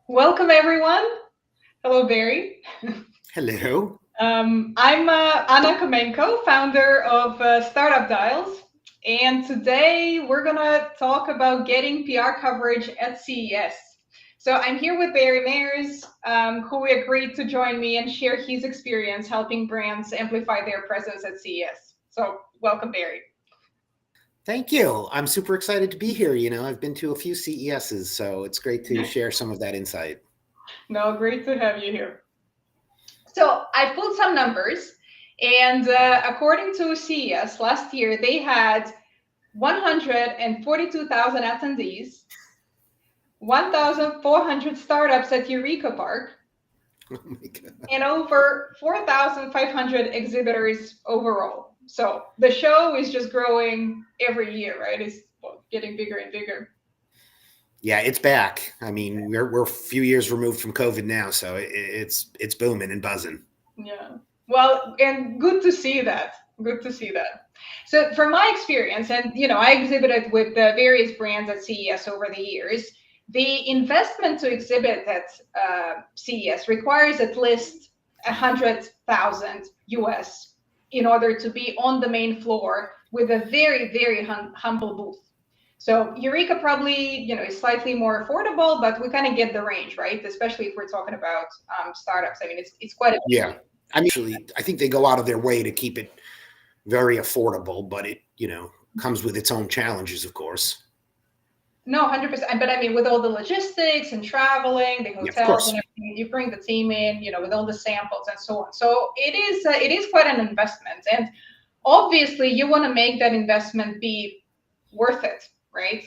Welcome, everyone. Hello, Barry. Hello. I'm Anna Komenko, founder of Startup Dials. And today we're going to talk about getting PR coverage at CES. So I'm here with Barry Mayers, who agreed to join me and share his experience helping brands amplify their presence at CES. So welcome, Barry. Thank you. I'm super excited to be here. I've been to a few CESs, so it's great to share some of that insight. No, great to have you here. So I pulled some numbers, and according to CES last year, they had 142,000 attendees, 1,400 startups at Eureka Park, Oh my God. and over 4,500 exhibitors overall. So the show is just growing every year, right? It's getting bigger and bigger. Yeah, it's back. I mean, we're a few years removed from COVID now, so it's booming and buzzing. Yeah. Well, and good to see that. Good to see that. So, from my experience, and I exhibited with the various brands at CES over the years. The investment to exhibit at CES requires at least 100,000 US in order to be on the main floor with a very, very humble booth. So Eureka probably, is slightly more affordable, but we kind of get the range, right? Especially if we're talking about startups. I mean, it's quite a Yeah. I mean, actually, I think they go out of their way to keep it very affordable, but it, comes with its own challenges, of course. No, 100%. But I mean, with all the logistics and traveling, the Yeah, of hotels and course. everything, you bring the team in, with all the samples and so on. So it is quite an investment, and obviously you want to make that investment be worth it, right?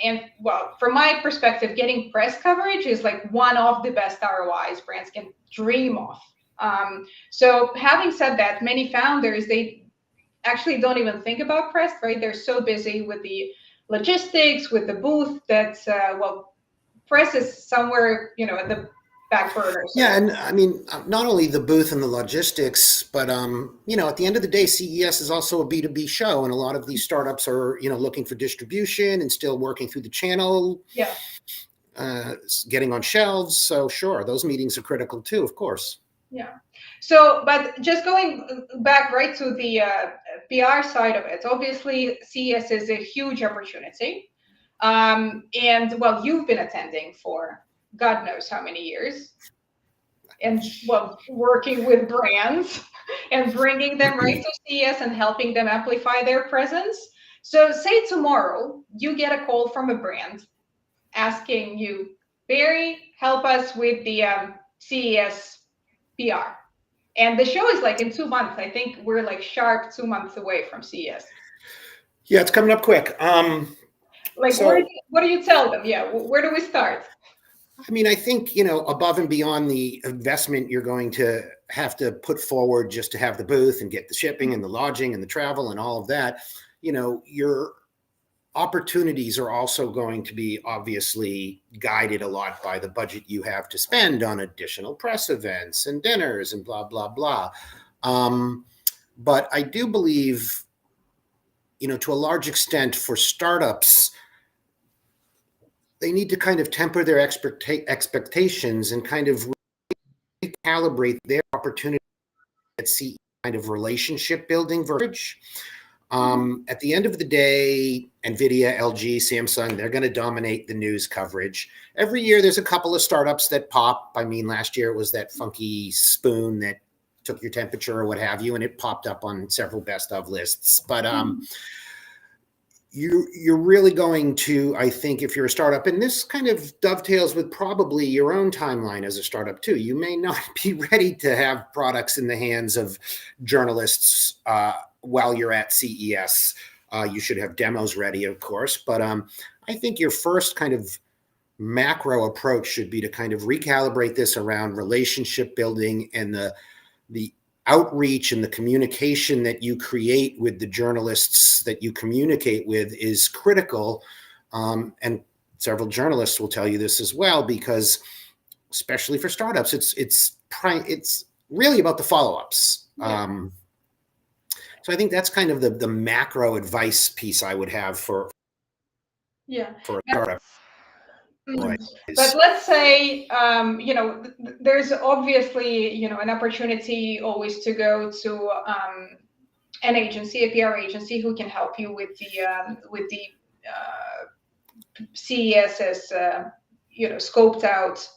And well, from my perspective, getting press coverage is like one of the best ROIs brands can dream of. So having said that, many founders they actually don't even think about press, right? They're so busy with the logistics, with the booth that press is somewhere, at the back burner. So Yeah, and I mean, not only the booth and the logistics, but at the end of the day, CES is also a B2B show, and a lot of these startups are, looking for distribution and still working through the channel, yeah. getting on shelves. So sure, those meetings are critical too, of course. Yeah. So, but just going back right to the PR side of it, obviously CES is a huge opportunity. And well, you've been attending for God knows how many years, and well, working with brands and bringing them right to CES and helping them amplify their presence. So, say tomorrow you get a call from a brand asking you, Barry, help us with the CES PR. And the show is like in 2 months. I think we're like sharp 2 months away from CES. Yeah, it's coming up quick. Like, So what do you tell them? Yeah, where do we start? I mean, I think, above and beyond the investment you're going to have to put forward just to have the booth and get the shipping and the lodging and the travel and all of that, your opportunities are also going to be obviously guided a lot by the budget you have to spend on additional press events and dinners and blah, blah, blah. But I do believe, to a large extent for startups, they need to kind of temper their expectations and kind of recalibrate their opportunity at see kind of relationship building verbiage. At the end of the day, NVIDIA, LG, Samsung, they're going to dominate the news coverage. Every year, there's a couple of startups that pop. I mean, last year it was that funky spoon that took your temperature or what have you, and it popped up on several best of lists. But you're really going to, I think, if you're a startup, and this kind of dovetails with probably your own timeline as a startup too. You may not be ready to have products in the hands of journalists while you're at CES. You should have demos ready, of course, but I think your first kind of macro approach should be to kind of recalibrate this around relationship building and the outreach and the communication that you create with the journalists that you communicate with is critical. And several journalists will tell you this as well, because especially for startups, it's really about the follow-ups. Yeah. So I think that's kind of the macro advice piece I would have for Yeah. a startup. Mhm. But let's say, there's obviously, an opportunity always to go to an agency, a PR agency, who can help you with the CES's, scoped out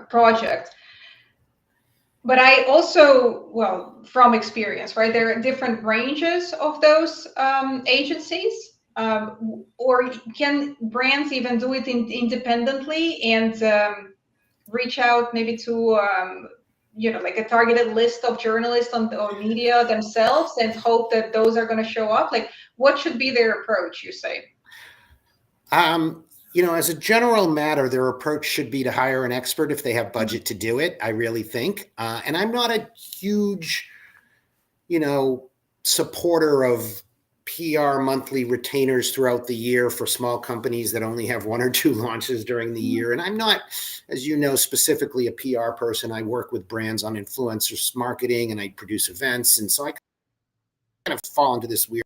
project. But I also, well, from experience, right, there are different ranges of those agencies. Or can brands even do it independently and reach out maybe to like a targeted list of journalists or media themselves and hope that those are going to show up? Like, what should be their approach, you say? As a general matter, their approach should be to hire an expert if they have budget to do it, I really think. And I'm not a huge, supporter of PR monthly retainers throughout the year for small companies that only have 1 or 2 launches during the year. And I'm not, as you know, specifically a PR person. I work with brands on influencers marketing and I produce events. And so I kind of fall into this weird,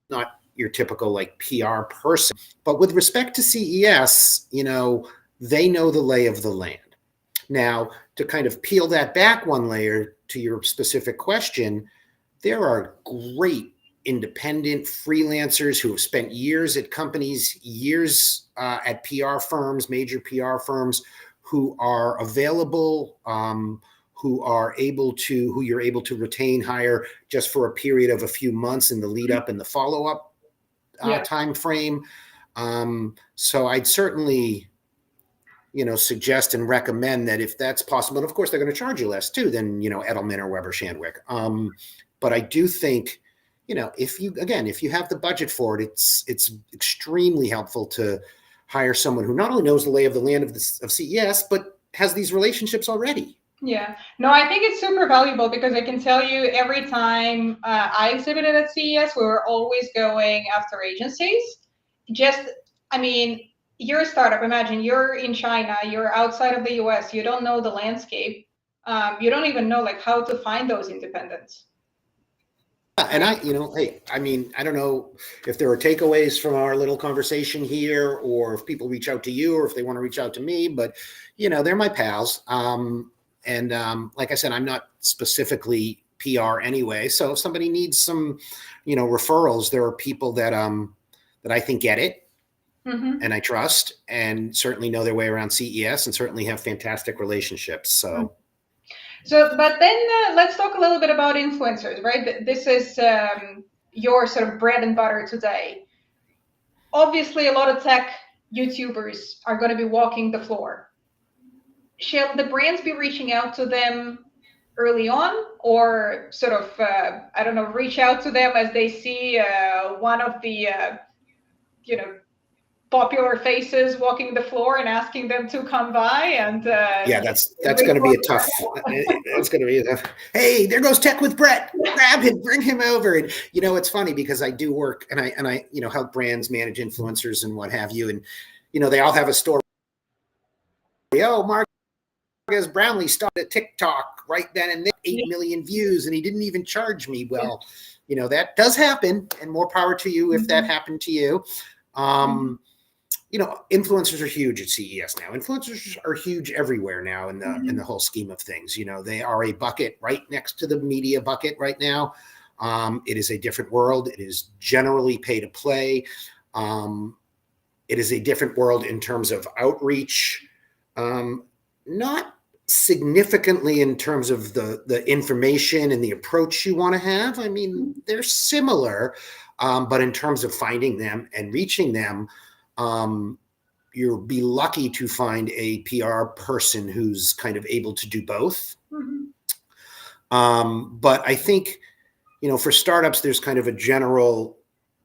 not your typical like PR person. But with respect to CES, they know the lay of the land. Now, to kind of peel that back one layer to your specific question, there are great independent freelancers who have spent years at companies, years at PR firms, major PR firms, who are available, who you're able to retain, hire just for a period of a few months in the lead up and the follow up time frame. So I'd certainly, suggest and recommend that if that's possible, and of course they're going to charge you less too than, Edelman or Weber Shandwick. But I do think, if you have the budget for it, it's extremely helpful to hire someone who not only knows the lay of the land of CES, but has these relationships already. Yeah, no, I think it's super valuable because I can tell you every time I exhibited at CES, we were always going after agencies. You're a startup. Imagine you're in China, you're outside of the US, you don't know the landscape. You don't even know like how to find those independents. And hey, I don't know if there are takeaways from our little conversation here, or if people reach out to you, or if they want to reach out to me, but they're my pals. And like I said, I'm not specifically PR anyway. So if somebody needs some, referrals, there are people that I think get it. Mm-hmm. And I trust and certainly know their way around CES and certainly have fantastic relationships. So, but then let's talk a little bit about influencers, right? This is your sort of bread and butter today. Obviously, a lot of tech YouTubers are going to be walking the floor. Shall the brands be reaching out to them early on, or sort of, reach out to them as they see one of the, popular faces walking the floor and asking them to come by? And that's going to be a tough. It's going to be a tough. Hey, there goes Tech with Brett. Grab him, bring him over. And it's funny because I do work and I help brands manage influencers and what have you. And they all have a story. Oh, Marcus Brownlee started TikTok right then and then, 8 million views, and he didn't even charge me. Well, that does happen, and more power to you if that happened to you. Influencers are huge at CES now. Influencers are huge everywhere now in the whole scheme of things. They are a bucket right next to the media bucket right now. It is a different world. It is generally pay to play. It is a different world in terms of outreach. Not significantly in terms of the information and the approach you want to have. I mean, they're similar, but in terms of finding them and reaching them, you'll be lucky to find a PR person who's kind of able to do both. Mm-hmm. But I think, for startups, there's kind of a general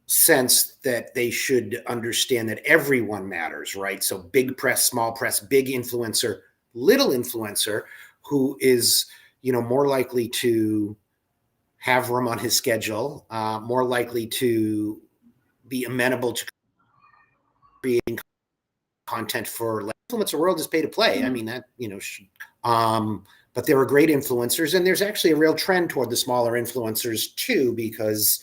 sense that they should understand that everyone matters, right? So big press, small press, big influencer, little influencer, who is, more likely to have room on his schedule, more likely to be amenable to creating content for influencer world is pay to play. Mm-hmm. I mean, that, but there are great influencers, and there's actually a real trend toward the smaller influencers too, because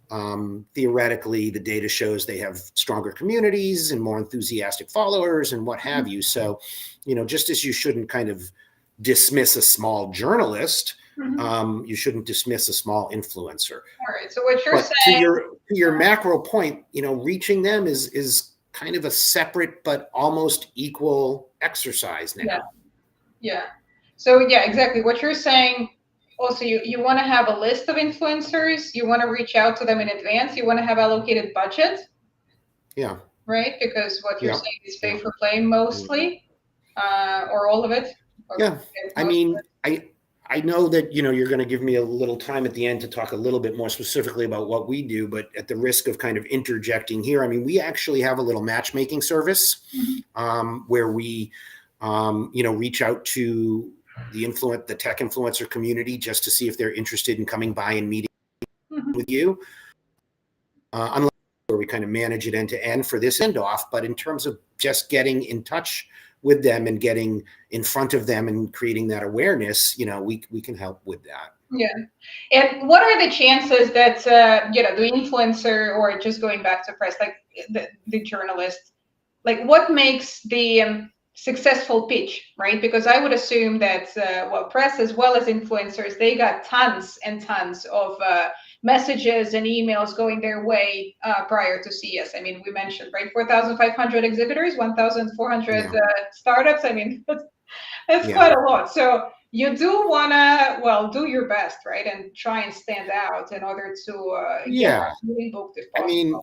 Theoretically, the data shows they have stronger communities and more enthusiastic followers and what have you. So, just as you shouldn't kind of dismiss a small journalist, you shouldn't dismiss a small influencer. All right. So what you're But saying, to your macro point, reaching them is kind of a separate but almost equal exercise now. Yeah. So yeah, exactly. What you're saying, also you want to have a list of influencers, you want to reach out to them in advance, you want to have allocated budget. Yeah. Right? Because what you're Yeah. saying is pay for play mostly, or all of it. Yeah. I mean, I know that, you're going to give me a little time at the end to talk a little bit more specifically about what we do, but at the risk of kind of interjecting here, I mean, we actually have a little matchmaking service where we, reach out to the tech influencer community just to see if they're interested in coming by and meeting with you. Unless where we kind of manage it end to end for this end off, but in terms of just getting in touch with them and getting in front of them and creating that awareness, we can help with that. Yeah. And what are the chances that, the influencer, or just going back to press, like the journalist, like what makes the successful pitch, right? Because I would assume that, press as well as influencers, they got tons and tons of messages and emails going their way prior to CES. I mean, we mentioned, right, 4,500 exhibitors, 1,400 startups. I mean, that's quite a lot. So you do want to, do your best, right, and try and stand out in order to get really booked if possible. I mean,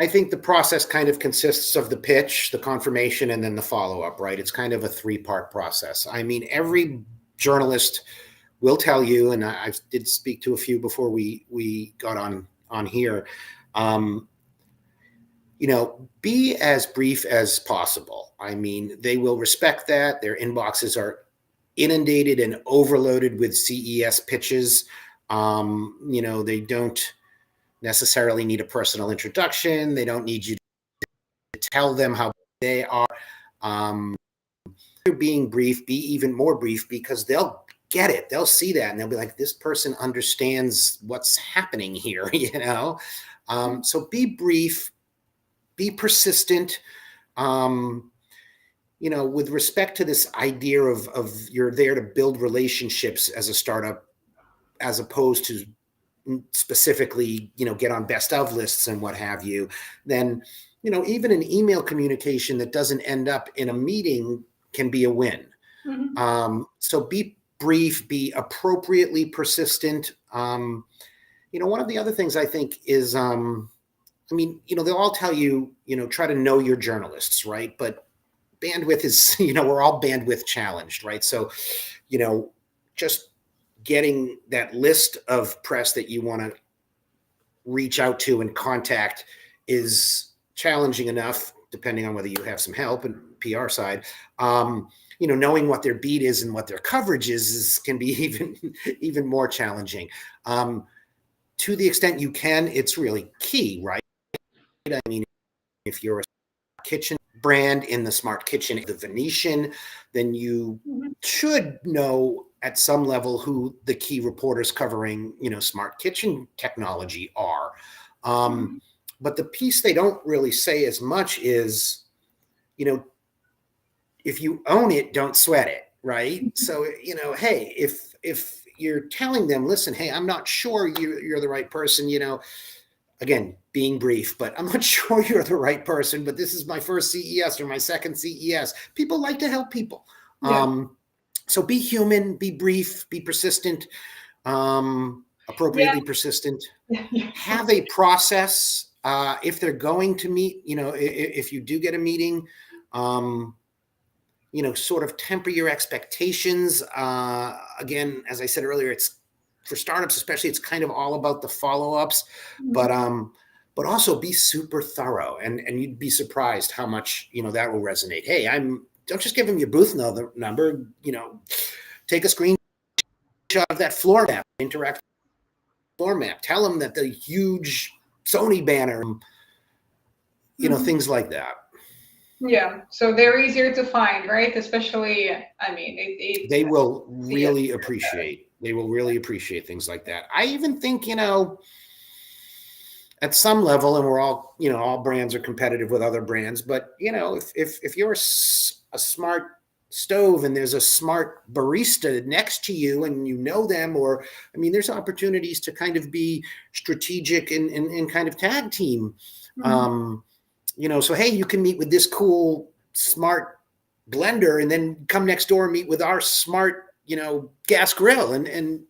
I think the process kind of consists of the pitch, the confirmation, and then the follow-up, right? It's kind of a 3-part process. I mean, every journalist will tell you, and I did speak to a few before we got on here, be as brief as possible. I mean, they will respect that. Their inboxes are inundated and overloaded with CES pitches. They don't necessarily need a personal introduction. They don't need you to tell them how they are. Being brief, be even more brief, because they'll get it. They'll see that and they'll be like, this person understands what's happening here, So be brief, be persistent. With respect to this idea of you're there to build relationships as a startup, as opposed to specifically, get on best of lists and what have you, then, even an email communication that doesn't end up in a meeting can be a win. So be brief, be appropriately persistent. One of the other things I think is, they'll all tell you, try to know your journalists, right? But bandwidth is, we're all bandwidth challenged, right? So, just getting that list of press that you want to reach out to and contact is challenging enough, depending on whether you have some help and PR side. Knowing what their beat is and what their coverage is can be even more challenging. To the extent you can, it's really key, right? I mean, if you're a kitchen brand in the smart kitchen, the Venetian, then you should know at some level who the key reporters covering, smart kitchen technology are. But the piece they don't really say as much is, if you own it, don't sweat it, right? So, hey, if you're telling them, listen, hey, I'm not sure you're the right person, again, being brief, but I'm not sure you're the right person, but this is my first CES or my second CES. People like to help people. So be human, be brief, be persistent, appropriately persistent. Have a process. If they're going to meet, if you do get a meeting, sort of temper your expectations. Again, as I said earlier, it's for startups, especially, it's kind of all about the follow-ups, but also be super thorough, and you'd be surprised how much, that will resonate. Hey, don't just give them your booth number, take a screenshot of that floor map, interactive floor map, tell them that the huge Sony banner, things like that. Yeah, so they're easier to find, right? Especially, I mean, they will really appreciate. They will really appreciate things like that. I even think, at some level, and we're all, all brands are competitive with other brands, but if you're a smart stove and there's a smart barista next to you and you know them, or there's opportunities to kind of be strategic and kind of tag team. So hey, you can meet with this cool smart blender and then come next door and meet with our smart gas grill, and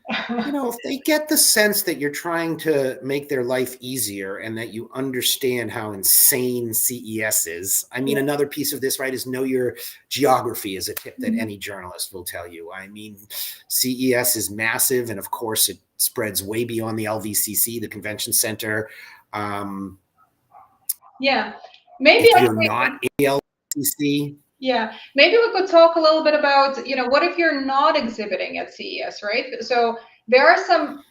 if they get the sense that you're trying to make their life easier and that you understand how insane CES is. Another piece of this, right, is know your geography is a tip that any journalist will tell you. CES is massive, and of course it spreads way beyond the LVCC, the convention center. Yeah, maybe if you're not in the LVCC. Yeah, maybe we could talk a little bit about, what if you're not exhibiting at CES, right? So there are some,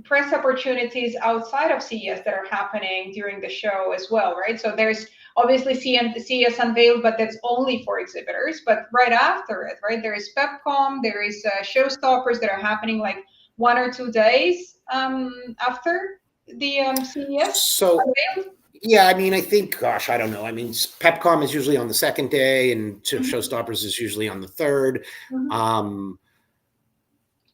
press opportunities outside of CES that are happening during the show as well, right? So there's obviously CES Unveiled, but that's only for exhibitors. But right after it, right, there is PepCom, there is showstoppers that are happening like 1 or 2 days after the CES Unveiled. Yeah, I think, gosh, I don't know. PepCom is usually on the second day, and Showstoppers is usually on the third.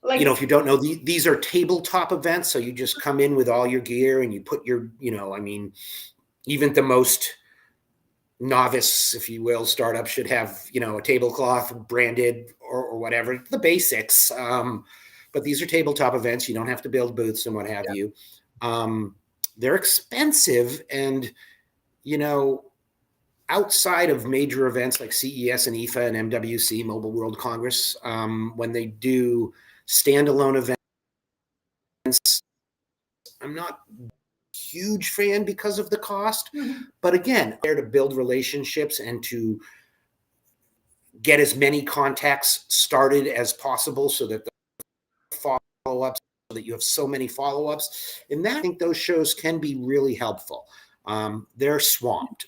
If you don't know, these are tabletop events, so you just come in with all your gear and you put your, even the most novice, if you will, startup should have, a tablecloth branded or whatever, the basics. But these are tabletop events. You don't have to build booths and what have you. They're expensive, and outside of major events like CES and IFA and MWC, Mobile World Congress, when they do standalone events, I'm not a huge fan because of the cost. But again, there to build relationships and to get as many contacts started as possible, so that the follow-ups, so that you have so many follow-ups. And that, I think those shows can be really helpful. They're swamped.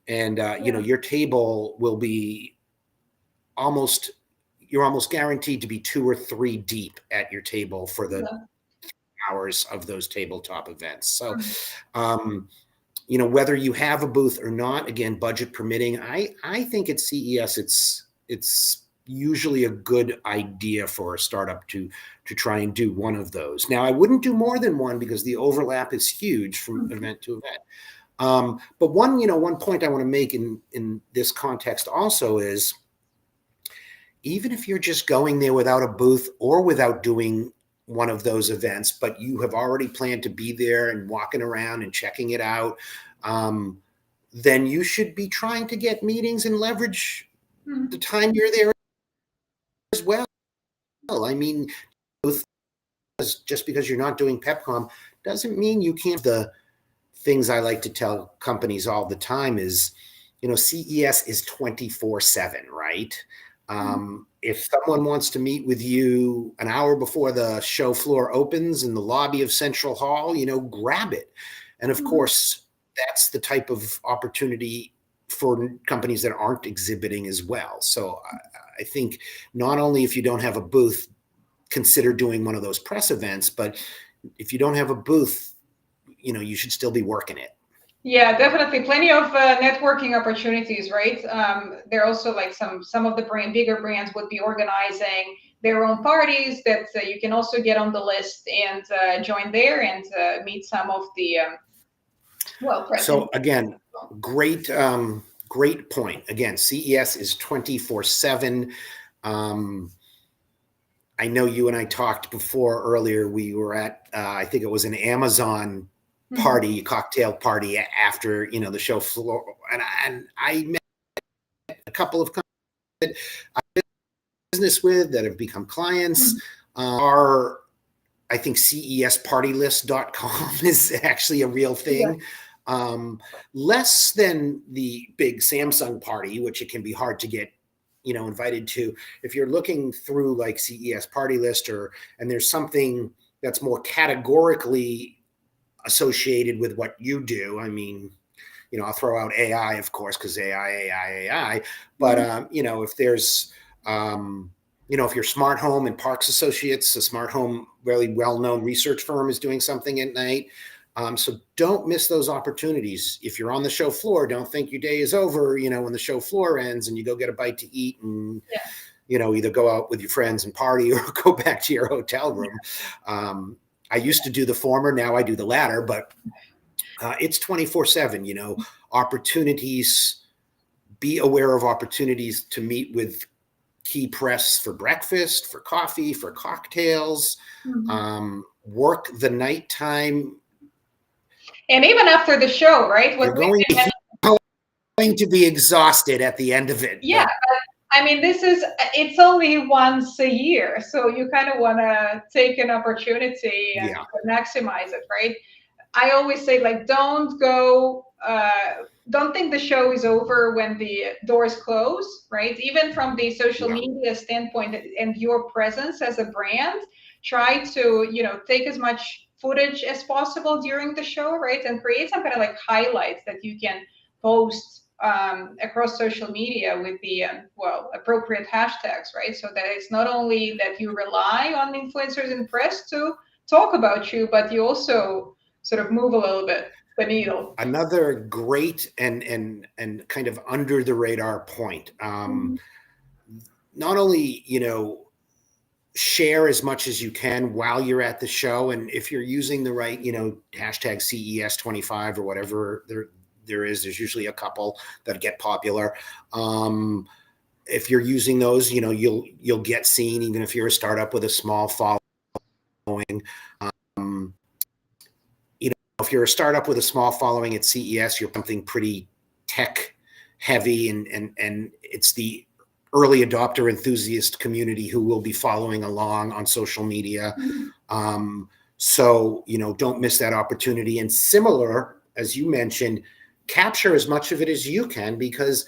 Your table will be you're almost guaranteed to be 2 or 3 deep at your table for the hours of those tabletop events. So, whether you have a booth or not, again, budget permitting, I think at CES, it's usually a good idea for a startup to try and do one of those. Now, I wouldn't do more than one because the overlap is huge from event to event. But one point I want to make in this context also is, even if you're just going there without a booth or without doing one of those events, but you have already planned to be there and walking around and checking it out, then you should be trying to get meetings and leverage the time you're there as well. Just because you're not doing PepCom doesn't mean you can't. The things I like to tell companies all the time is, CES is 24/7, right? If someone wants to meet with you an hour before the show floor opens in the lobby of Central Hall, grab it. And of course, that's the type of opportunity for companies that aren't exhibiting as well. So I think not only if you don't have a booth, consider doing one of those press events, but if you don't have a booth, you should still be working it. Yeah, definitely. Plenty of networking opportunities, right? There are also like some of the bigger brands would be organizing their own parties that you can also get on the list and join there and meet some of the presidents. So again, great point. Again, CES is 24/7. I know you and I talked before earlier. We were at I think it was an Amazon party, cocktail party after the show floor, and I met a couple of companies that I did business with that have become clients. I think CESpartylist.com is actually a real thing. Less than the big Samsung party, which it can be hard to get invited to. If you're looking through like CES Party List, and there's something that's more categorically associated with what you do. I'll throw out AI, of course, because AI. But if there's if your Smart Home and Parks Associates, a smart home, really well-known research firm, is doing something at night. So don't miss those opportunities. If you're on the show floor, don't think your day is over, when the show floor ends and you go get a bite to eat and, either go out with your friends and party or go back to your hotel room. I used to do the former, now I do the latter, but it's 24/7, opportunities, be aware of opportunities to meet with key press for breakfast, for coffee, for cocktails, work the nighttime. And even after the show, right? You're going to be exhausted at the end of it. Yeah. I mean, it's only once a year. So you kind of want to take an opportunity and maximize it, right? I always say, like, don't think the show is over when the doors close, right? Even from the social media standpoint and your presence as a brand, try to, take as much footage as possible during the show, right? And create some kind of like highlights that you can post across social media with the appropriate hashtags, right? So that it's not only that you rely on influencers and press to talk about you, but you also sort of move a little bit the needle. Another great and kind of under the radar point. Not only, share as much as you can while you're at the show. And if you're using the right, hashtag CES 25 or whatever there's usually a couple that get popular. If you're using those, you'll get seen, even if you're a startup with a small following. If you're a startup with a small following at CES, you're something pretty tech heavy, and it's the early adopter enthusiast community who will be following along on social media. So, don't miss that opportunity. And similar, as you mentioned, capture as much of it as you can, because,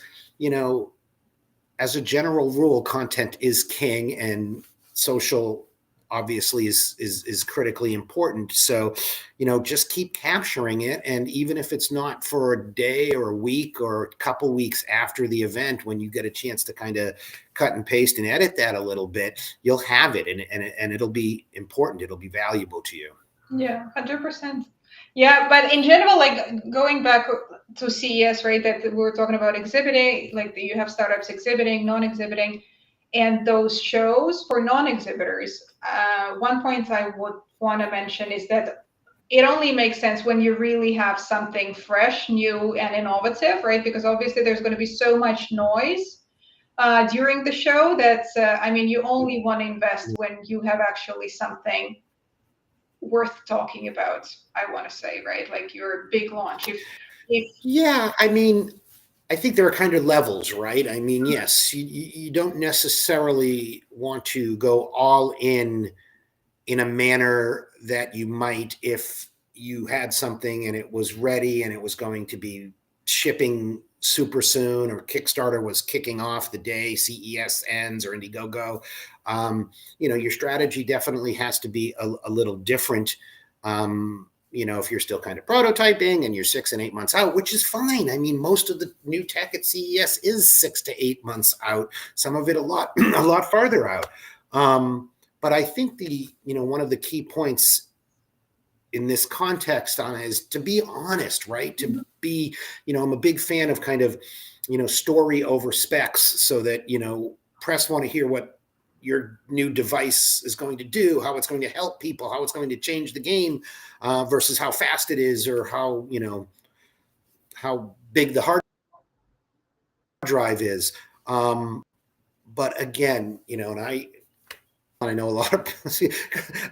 as a general rule, content is king, and social obviously is critically important. So, just keep capturing it. And even if it's not for a day or a week or a couple weeks after the event, when you get a chance to kind of cut and paste and edit that a little bit, you'll have it, and it'll be important. It'll be valuable to you. Yeah, 100%. Yeah, but in general, like going back to CES, right, that we were talking about exhibiting, like you have startups exhibiting, non-exhibiting, and those shows for non-exhibitors. One point I would want to mention is that it only makes sense when you really have something fresh, new, and innovative, right? Because obviously there's going to be so much noise during the show that, you only want to invest when you have actually something worth talking about, I want to say, right? Like your big launch. Yeah, I think there are kind of levels, right? Yes, you don't necessarily want to go all in a manner that you might if you had something and it was ready and it was going to be shipping super soon, or Kickstarter was kicking off the day CES ends, or Indiegogo. Your strategy definitely has to be a little different. If you're still kind of prototyping and you're 6 and 8 months out, which is fine. Most of the new tech at CES is 6 to 8 months out. Some of it a lot farther out. But I think one of the key points in this context on it is to be honest, right? To be, I'm a big fan of kind of, story over specs, so that, press want to hear what your new device is going to do, how it's going to help people, how it's going to change the game, versus how fast it is, or how big the hard drive is. But again, and I know a lot of,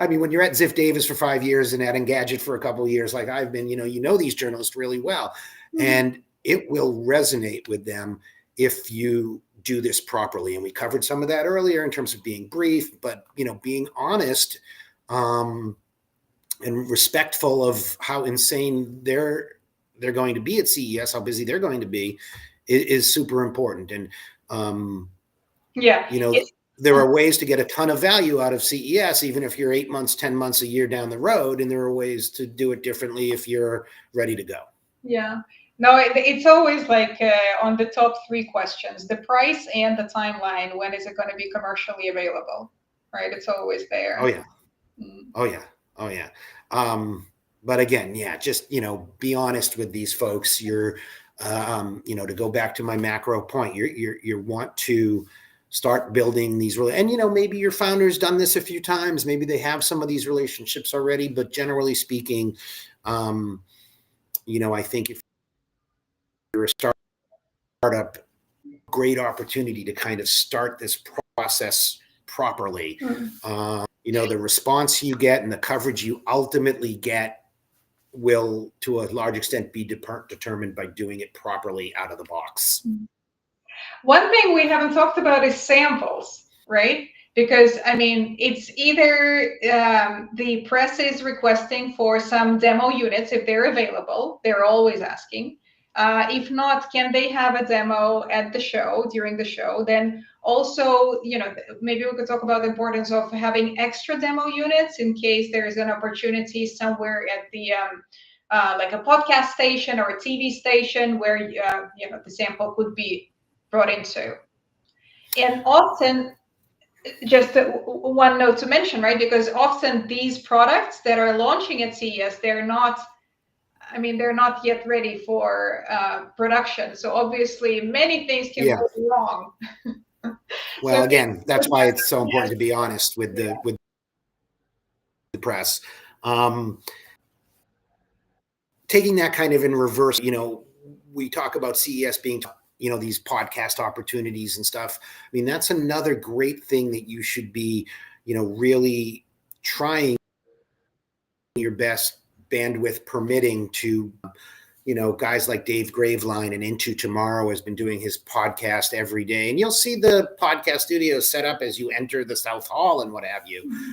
when you're at Ziff Davis for 5 years and at Engadget for a couple of years, like I've been, these journalists really well, and it will resonate with them if you do this properly. And we covered some of that earlier in terms of being brief, but, being honest, and respectful of how insane they're going to be at CES, how busy they're going to be, is super important. And, there are ways to get a ton of value out of CES, even if you're 8 months, 10 months, a year down the road. And there are ways to do it differently if you're ready to go. Yeah. No, it's always like on the top three questions: the price and the timeline. When is it going to be commercially available? Right? It's always Oh there. yeah. Oh yeah. Oh yeah. But again, yeah, just, be honest with these folks. To go back to my macro point, you want to start building these and maybe your founder's done this a few times, maybe they have some of these relationships already, but generally speaking, I think if you're a startup, great opportunity to kind of start this process properly. The response you get and the coverage you ultimately get will, to a large extent, be determined by doing it properly out of the box. One thing we haven't talked about is samples, right? Because it's either the press is requesting for some demo units if they're available. They're always asking. If not, can they have a demo at the show, during the show? Then also, maybe we could talk about the importance of having extra demo units in case there is an opportunity somewhere at the like a podcast station or a TV station where the sample could be brought into. And often, just one note to mention, right? Because often these products that are launching at CES, they're not yet ready for production. So obviously, many things can Yeah. go wrong. Well, again, that's why it's so important to be honest with the press. Taking that kind of in reverse, we talk about CES being, these podcast opportunities and stuff. That's another great thing that you should be, really trying your best, bandwidth permitting, to guys like Dave Graveline and Into Tomorrow has been doing his podcast every day. And you'll see the podcast studio set up as you enter the South Hall and what have you.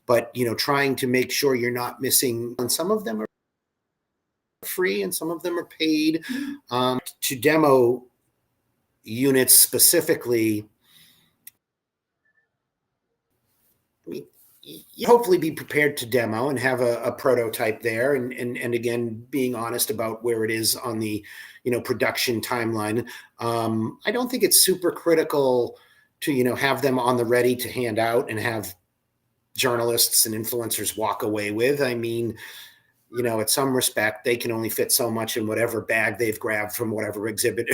But, trying to make sure you're not missing, and some of them are free and some of them are paid. To demo units specifically, you hopefully be prepared to demo and have a prototype there, and again, being honest about where it is on the production timeline. I don't think it's super critical to have them on the ready to hand out and have journalists and influencers walk away with. At some respect, they can only fit so much in whatever bag they've grabbed from whatever exhibit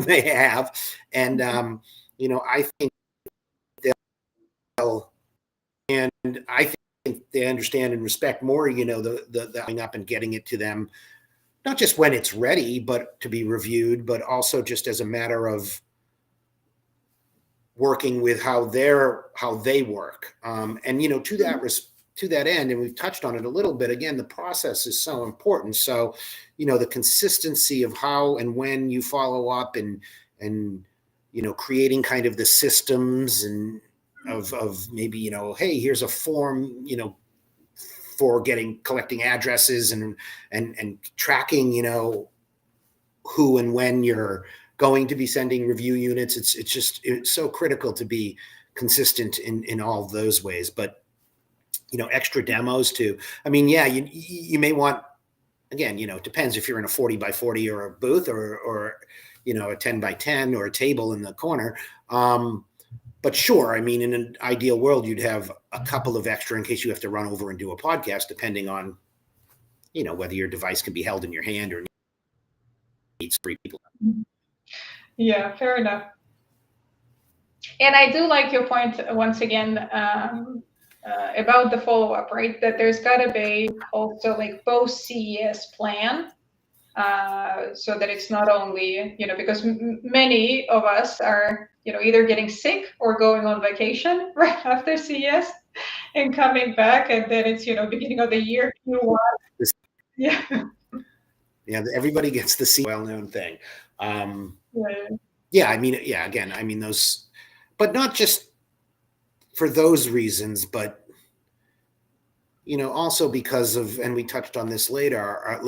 they have, and I think they'll. And I think they understand and respect more, the coming up and getting it to them, not just when it's ready, but to be reviewed, but also just as a matter of working with how they work. And to that end, and we've touched on it a little bit. Again, the process is so important. So, the consistency of how and when you follow up, and creating kind of the systems and of maybe, hey, here's a form, for collecting addresses and tracking, who and when you're going to be sending review units. It's so critical to be consistent in all of those ways. But, extra demos too. You may want, again, it depends if you're in a 40 by 40 or a booth or a 10 by 10 or a table in the corner. But sure, in an ideal world, you'd have a couple of extra in case you have to run over and do a podcast, depending on, whether your device can be held in your hand or needs 3 people. Yeah, fair enough. And I do like your point once again about the follow-up, right? That there's got to be also like post CES plan, so that it's not only, because many of us are, either getting sick or going on vacation right after CES and coming back, and then it's, beginning of the year, Q1. Yeah. Yeah, everybody gets to see well-known thing. Again, those, but not just for those reasons, but also because of, and we touched on this later.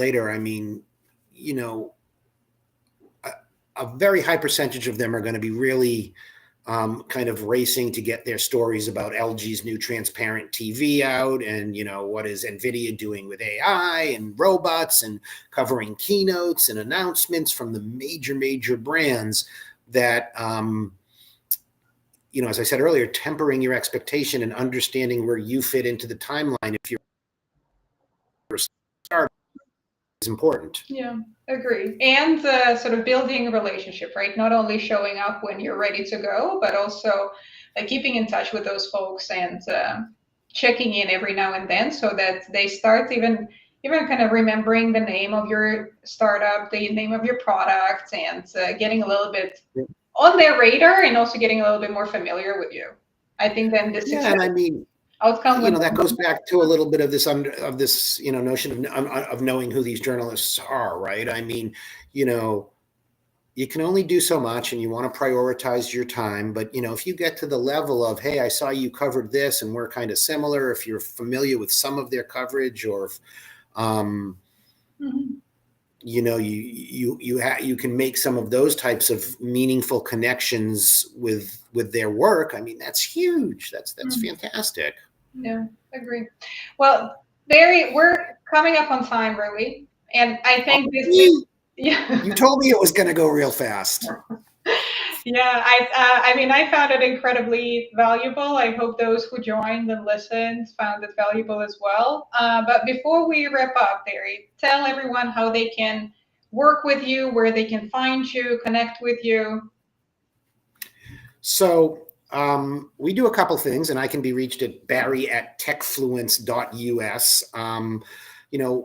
A very high percentage of them are going to be really kind of racing to get their stories about LG's new transparent TV out, and what is NVIDIA doing with AI and robots, and covering keynotes and announcements from the major brands that, as I said earlier, tempering your expectation and understanding where you fit into the timeline if you're a startup is important. Yeah, agree. And sort of building a relationship, right? Not only showing up when you're ready to go, but also keeping in touch with those folks and checking in every now and then, so that they start even kind of remembering the name of your startup, the name of your product, and getting a little bit on their radar, and also getting a little bit more familiar with you. I think then this and I mean, outcome that goes back to a little bit of this notion of knowing who these journalists are, right? I mean, you can only do so much, and you want to prioritize your time. But if you get to the level of, hey, I saw you covered this, and we're kind of similar, if you're familiar with some of their coverage, or you can make some of those types of meaningful connections with their work. I mean, that's huge. That's fantastic. Yeah, agree. Well, Barry, we're coming up on time, really, and I think this is, yeah. You told me it was going to go real fast. Yeah, I mean, I found it incredibly valuable. I hope those who joined and listened found it valuable as well. But before we wrap up, Barry, tell everyone how they can work with you, where they can find you, connect with you. So we do a couple things, and I can be reached at barry@techfluence.us.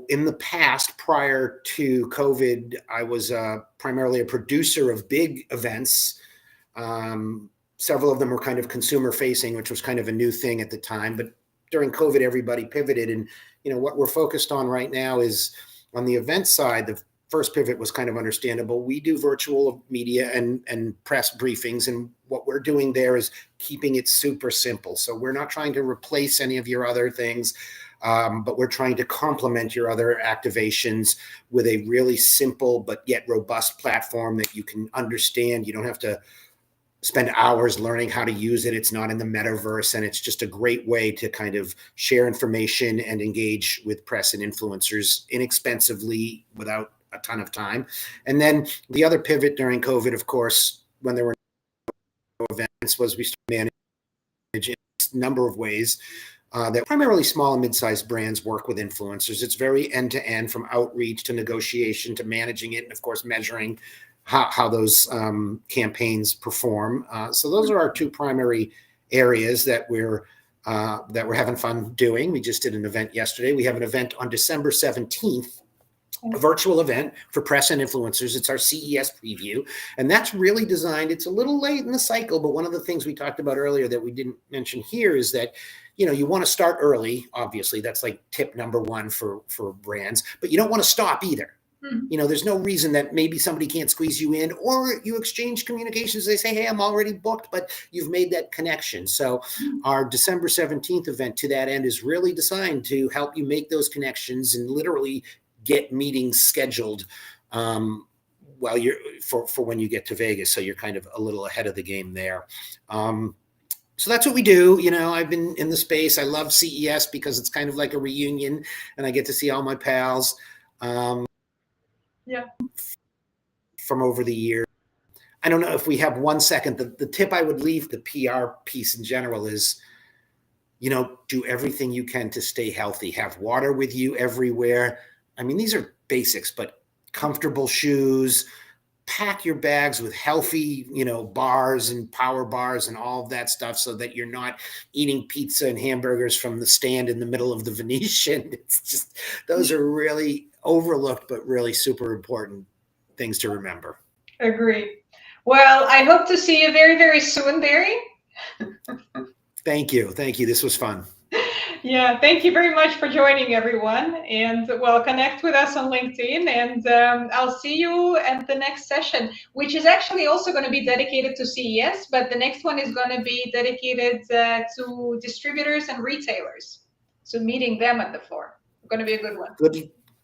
In the past, prior to COVID, I was primarily a producer of big events. Several of them were kind of consumer facing, which was kind of a new thing at the time. But during COVID, everybody pivoted. And, what we're focused on right now is on the event side. The first pivot was kind of understandable. We do virtual media and press briefings. And what we're doing there is keeping it super simple. So we're not trying to replace any of your other things. But we're trying to complement your other activations with a really simple but yet robust platform that you can understand. You don't have to spend hours learning how to use it. It's not in the metaverse, and it's just a great way to kind of share information and engage with press and influencers inexpensively without a ton of time. And then the other pivot during COVID, of course, when there were no events, was we started managing a number of ways that primarily small and mid-sized brands work with influencers. It's very end-to-end, from outreach to negotiation to managing it, and of course measuring how those campaigns perform. So those are our two primary areas that we're having fun doing. We just did an event yesterday. We have an event on December 17th, a virtual event for press and influencers. It's our CES preview, and that's really designed. It's a little late in the cycle, but one of the things we talked about earlier that we didn't mention here is that you want to start early. Obviously, that's like tip number one for brands, but you don't want to stop either. There's no reason that maybe somebody can't squeeze you in, or you exchange communications. They say, hey, I'm already booked, but you've made that connection. So our December 17th event, to that end, is really designed to help you make those connections and literally get meetings scheduled while you're for when you get to Vegas. So you're kind of a little ahead of the game there. So that's what we do. I've been in the space. I love CES because it's kind of like a reunion, and I get to see all my pals. From over the years. I don't know if we have 1 second. The tip I would leave, the PR piece in general, is, do everything you can to stay healthy. Have water with you everywhere. I mean, these are basics, but comfortable shoes, pack your bags with healthy, bars and power bars and all of that stuff, so that you're not eating pizza and hamburgers from the stand in the middle of the Venetian. It's just, those are really overlooked, but really super important things to remember. Agree. Well, I hope to see you very, very soon, Barry. Thank you. This was fun. Yeah, thank you very much for joining, everyone. And connect with us on LinkedIn, and I'll see you at the next session, which is actually also going to be dedicated to CES, but the next one is going to be dedicated to distributors and retailers. So meeting them at the floor. It's going to be a good one.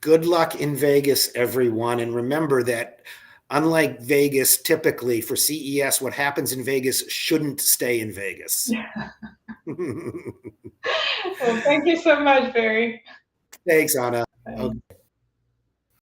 Good luck in Vegas, everyone. And remember that unlike Vegas, typically for CES, what happens in Vegas shouldn't stay in Vegas. Well, thank you so much, Barry. Thanks, Anna. Bye. Okay.